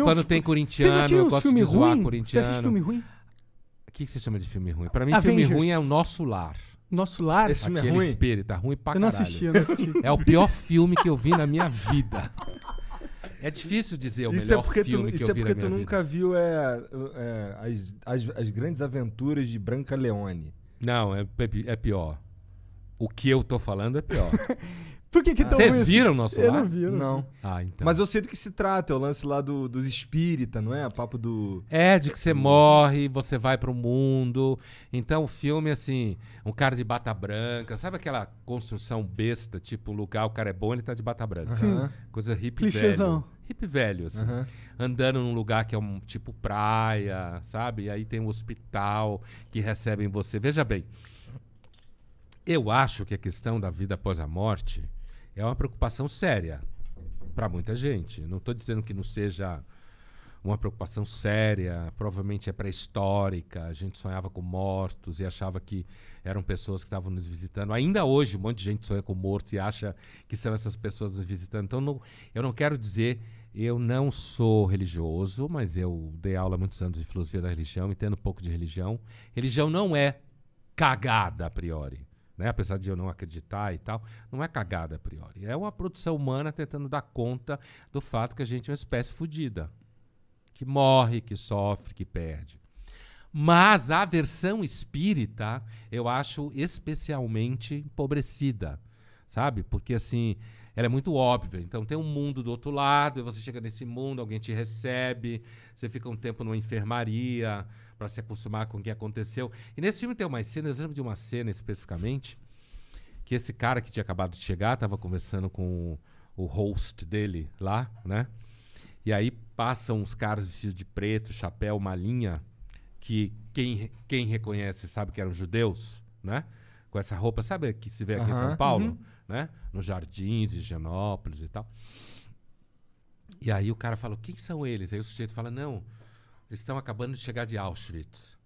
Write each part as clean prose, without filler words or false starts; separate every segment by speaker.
Speaker 1: Quando tem corintiano, eu gosto de zoar corintiano.
Speaker 2: Você assiste filme ruim?
Speaker 1: O que você chama de filme ruim? Pra mim,
Speaker 2: Avengers.
Speaker 1: filme ruim é o Nosso Lar.
Speaker 2: Nosso Lar?
Speaker 3: Esse filme é
Speaker 1: Aquele
Speaker 3: ruim?
Speaker 1: espírito, ruim pra
Speaker 2: Eu não
Speaker 1: caralho.
Speaker 2: assisti, eu não assisti.
Speaker 1: É o pior filme que eu vi na minha vida. É difícil dizer o melhor filme que eu vi na minha vida.
Speaker 3: Isso é porque tu nunca viu as grandes aventuras de Branca Leone.
Speaker 1: Não, é pior. O que eu tô falando é pior.
Speaker 2: Por que tão
Speaker 1: Vocês
Speaker 2: ruim
Speaker 1: viram o
Speaker 2: assim?
Speaker 1: Nosso
Speaker 2: Eu
Speaker 1: Lar?
Speaker 2: não vi, eu não vi.
Speaker 3: Não.
Speaker 1: Ah, então.
Speaker 3: Mas eu sei do que se trata, é o lance lá dos espíritas, não é? O papo do...
Speaker 1: É, de que você morre, você vai pro mundo. Então o filme, assim, um cara de bata branca, sabe aquela construção besta, tipo, o lugar, o cara é bom, ele tá de bata branca.
Speaker 3: Sim.
Speaker 1: Coisa hippie
Speaker 2: Clichêzão.
Speaker 1: velho. Hippie velho, assim.
Speaker 3: Aham.
Speaker 1: Andando num lugar que é um tipo praia, sabe? E aí tem um hospital que recebem você. Veja bem, eu acho que a questão da vida após a morte é uma preocupação séria para muita gente. Não estou dizendo que não seja uma preocupação séria, provavelmente é pré-histórica, a gente sonhava com mortos e achava que eram pessoas que estavam nos visitando. Ainda hoje, um monte de gente sonha com morto e acha que são essas pessoas nos visitando. Então, eu não quero dizer, eu não sou religioso, mas eu dei aula há muitos anos de filosofia da religião, entendo um pouco de religião. Religião não é cagada a priori. Né? Apesar de eu não acreditar e tal, não é cagada a priori. É uma produção humana tentando dar conta do fato que a gente é uma espécie fodida, que morre, que sofre, que perde. Mas a versão espírita eu acho especialmente empobrecida, sabe? Porque assim, ela é muito óbvia. Então tem um mundo do outro lado, e você chega nesse mundo, alguém te recebe, você fica um tempo numa enfermaria para se acostumar com o que aconteceu. E nesse filme tem umas cenas, eu lembro de uma cena especificamente, que esse cara que tinha acabado de chegar estava conversando com o host dele lá, né? E aí passam uns caras vestidos de preto, chapéu, malinha, que quem reconhece sabe que eram judeus, né? Com essa roupa, sabe que se vê aqui em São Paulo, né? Nos Jardins, Higienópolis e tal. E aí o cara fala, o que são eles? Aí o sujeito fala, não, eles estão acabando de chegar de Auschwitz.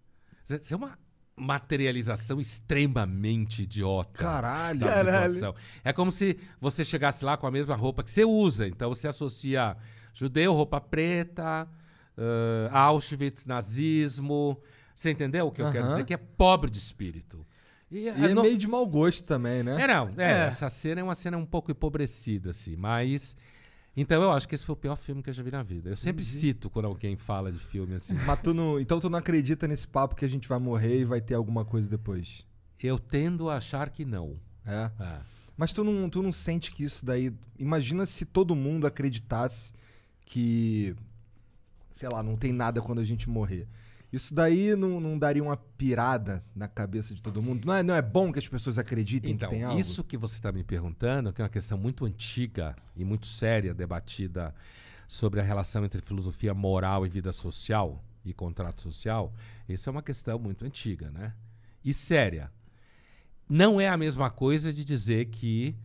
Speaker 1: Isso é uma materialização extremamente idiota.
Speaker 3: Caralho.
Speaker 1: Da situação. É como se você chegasse lá com a mesma roupa que você usa. Então você associa judeu, roupa preta, Auschwitz, nazismo. Você entendeu o que eu quero dizer? Que é pobre de espírito. E
Speaker 3: é meio de mau gosto também, né?
Speaker 1: Essa cena é uma cena um pouco empobrecida, assim, mas... Então eu acho que esse foi o pior filme que eu já vi na vida. Eu sempre cito quando alguém fala de filme assim.
Speaker 3: Mas então tu não acredita nesse papo que a gente vai morrer e vai ter alguma coisa depois?
Speaker 1: Eu tendo a achar que não.
Speaker 3: É? Mas tu não sente que isso daí... Imagina se todo mundo acreditasse que... Sei lá, não tem nada quando a gente morrer. Isso daí não daria uma pirada na cabeça de todo mundo? Não é bom que as pessoas acreditem
Speaker 1: então,
Speaker 3: que tem algo?
Speaker 1: Isso que você está me perguntando, que é uma questão muito antiga e muito séria, debatida sobre a relação entre filosofia moral e vida social e contrato social, isso é uma questão muito antiga, né? E séria. Não é a mesma coisa de dizer que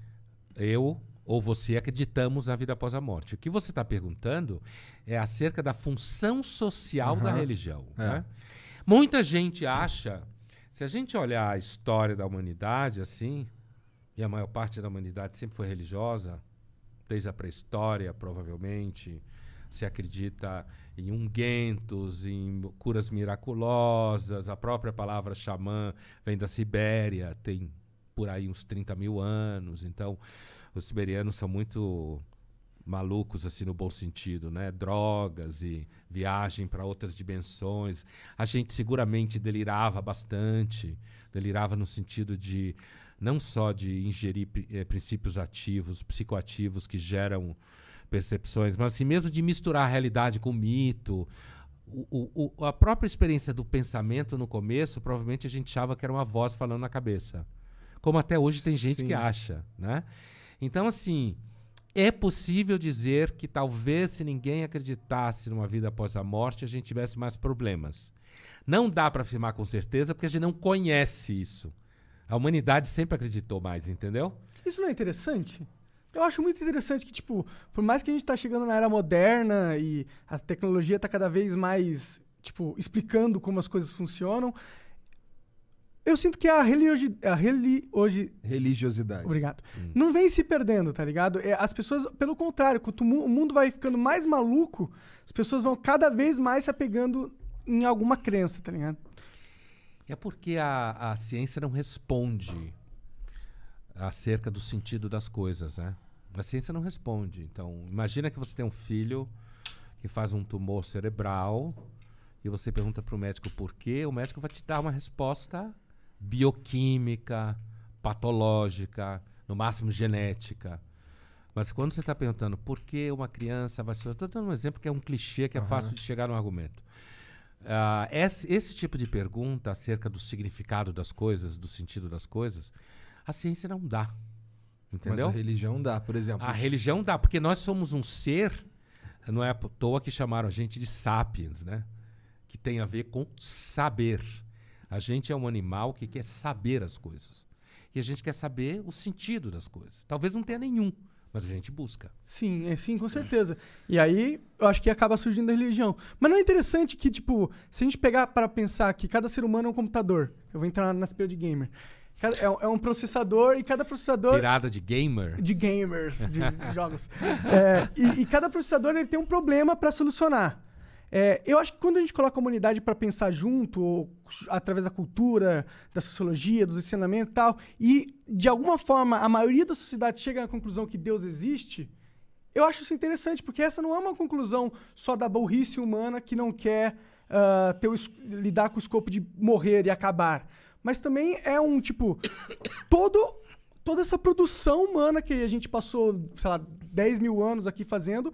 Speaker 1: eu ou você acreditamos na vida após a morte. O que você está perguntando é acerca da função social da religião. Né? Muita gente acha, se a gente olhar a história da humanidade assim, e a maior parte da humanidade sempre foi religiosa, desde a pré-história, provavelmente, se acredita em ungüentos, em curas miraculosas, a própria palavra xamã vem da Sibéria, tem por aí uns 30 mil anos, então... Os siberianos são muito malucos, assim, no bom sentido, né? Drogas e viagem para outras dimensões. A gente seguramente delirava bastante. Delirava no sentido de, não só de ingerir princípios ativos, psicoativos que geram percepções, mas assim mesmo de misturar a realidade com o mito. A própria experiência do pensamento no começo, provavelmente a gente achava que era uma voz falando na cabeça. Como até hoje tem gente que acha, né? Então, assim, é possível dizer que talvez se ninguém acreditasse numa vida após a morte, a gente tivesse mais problemas. Não dá para afirmar com certeza, porque a gente não conhece isso. A humanidade sempre acreditou mais, entendeu?
Speaker 2: Isso não é interessante? Eu acho muito interessante que, tipo, por mais que a gente tá chegando na era moderna e a tecnologia tá cada vez mais, tipo, explicando como as coisas funcionam, Eu sinto que a
Speaker 3: Religiosidade.
Speaker 2: Obrigado. Não vem se perdendo, tá ligado? As pessoas, pelo contrário, quanto o mundo vai ficando mais maluco, as pessoas vão cada vez mais se apegando em alguma crença, tá ligado?
Speaker 1: É porque a ciência não responde acerca do sentido das coisas, né? A ciência não responde. Então, imagina que você tem um filho que faz um tumor cerebral e você pergunta para o médico por quê, o médico vai te dar uma resposta bioquímica, patológica, no máximo genética. Mas quando você está perguntando por que uma criança vai... Estou dando um exemplo que é um clichê, que é fácil de chegar no argumento. Esse tipo de pergunta acerca do significado das coisas, do sentido das coisas, a ciência não dá. Entendeu?
Speaker 3: Mas a religião dá, por exemplo.
Speaker 1: A religião dá, porque nós somos um ser, não é à toa que chamaram a gente de sapiens, né? Que tem a ver com saber. A gente é um animal que quer saber as coisas. E a gente quer saber o sentido das coisas. Talvez não tenha nenhum, mas a gente busca.
Speaker 2: Sim, sim, com certeza. E aí, eu acho que acaba surgindo a religião. Mas não é interessante que, tipo, se a gente pegar para pensar que cada ser humano é um computador, eu vou entrar na aspecto de gamer. É um processador e cada processador...
Speaker 1: Virada de gamer?
Speaker 2: De gamers, de jogos. E cada processador ele tem um problema para solucionar. Eu acho que quando a gente coloca a humanidade para pensar junto, ou através da cultura, da sociologia, dos ensinamentos e tal, e de alguma forma a maioria da sociedade chega à conclusão que Deus existe, eu acho isso interessante, porque essa não é uma conclusão só da burrice humana que não quer lidar com o escopo de morrer e acabar. Mas também é um, tipo, toda essa produção humana que a gente passou, sei lá, 10 mil anos aqui fazendo,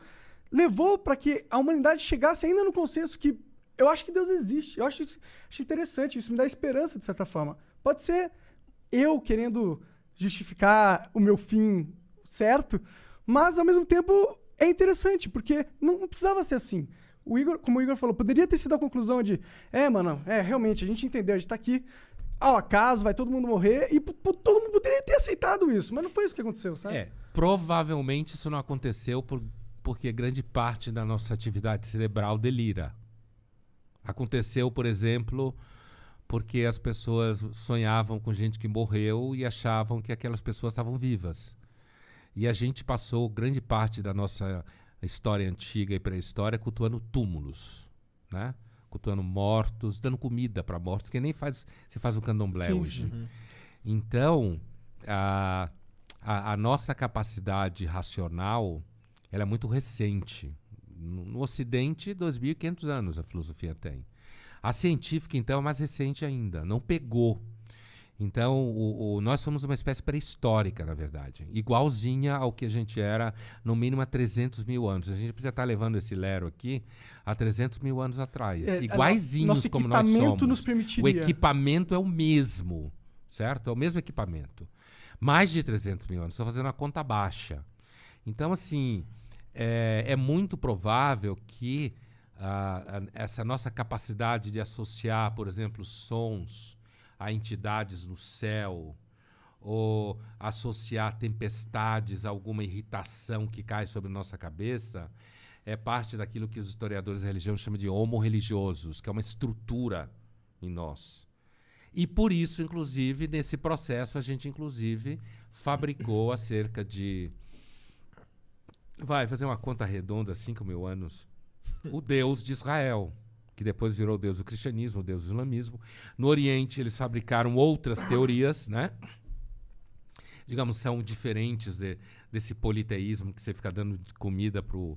Speaker 2: levou para que a humanidade chegasse ainda no consenso que eu acho que Deus existe. Eu acho interessante, isso me dá esperança, de certa forma. Pode ser eu querendo justificar o meu fim certo, mas, ao mesmo tempo, é interessante, porque não precisava ser assim. Como o Igor falou, poderia ter sido a conclusão de realmente, a gente entendeu, a gente tá aqui ao acaso, vai todo mundo morrer, e todo mundo poderia ter aceitado isso, mas não foi isso que aconteceu, sabe?
Speaker 1: Provavelmente isso não aconteceu porque grande parte da nossa atividade cerebral delira. Aconteceu, por exemplo, porque as pessoas sonhavam com gente que morreu e achavam que aquelas pessoas estavam vivas. E a gente passou grande parte da nossa história antiga e pré-história cultuando túmulos, né? Cultuando mortos, dando comida para mortos, que nem se faz um candomblé hoje. Uhum. Então, a nossa capacidade racional ela é muito recente. No Ocidente, 2.500 anos a filosofia tem. A científica, então, é mais recente ainda. Não pegou. Então, nós somos uma espécie pré-histórica, na verdade. Igualzinha ao que a gente era, no mínimo, há 300 mil anos. A gente precisa estar levando esse lero aqui há 300 mil anos atrás. Iguaizinhos como nós somos.
Speaker 2: Nosso equipamento nos permitiria.
Speaker 1: O equipamento é o mesmo, certo? É o mesmo equipamento. Mais de 300 mil anos. Estou fazendo a conta baixa. Então, assim, é muito provável que essa nossa capacidade de associar, por exemplo, sons a entidades no céu, ou associar tempestades a alguma irritação que cai sobre nossa cabeça, é parte daquilo que os historiadores da religião chamam de homo religiosos, que é uma estrutura em nós. E por isso, inclusive, nesse processo, a gente, inclusive, fabricou há cerca de... Vai fazer uma conta redonda, 5 mil anos, o Deus de Israel, que depois virou o Deus do cristianismo, o Deus do islamismo. No Oriente, eles fabricaram outras teorias, né? Digamos, são diferentes desse politeísmo que você fica dando comida pro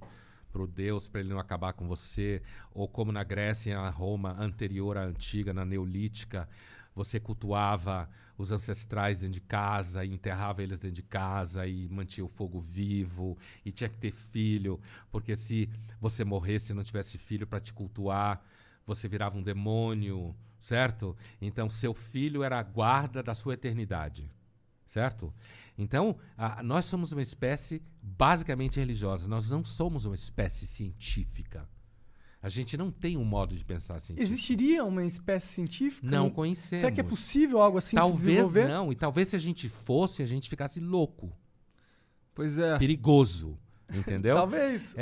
Speaker 1: Deus para ele não acabar com você, ou como na Grécia e na Roma anterior à antiga, na neolítica, você cultuava os ancestrais dentro de casa e enterrava eles dentro de casa e mantinha o fogo vivo e tinha que ter filho, porque se você morresse e não tivesse filho para te cultuar, você virava um demônio, certo? Então, seu filho era a guarda da sua eternidade, certo? Então, nós somos uma espécie basicamente religiosa, nós não somos uma espécie científica. A gente não tem um modo de pensar científico.
Speaker 2: Existiria uma espécie científica?
Speaker 1: Não conhecemos.
Speaker 2: Será que é possível algo assim se desenvolver?
Speaker 1: Talvez não. E talvez se a gente fosse, a gente ficasse louco.
Speaker 3: Pois é.
Speaker 1: Perigoso. Entendeu?
Speaker 2: Talvez.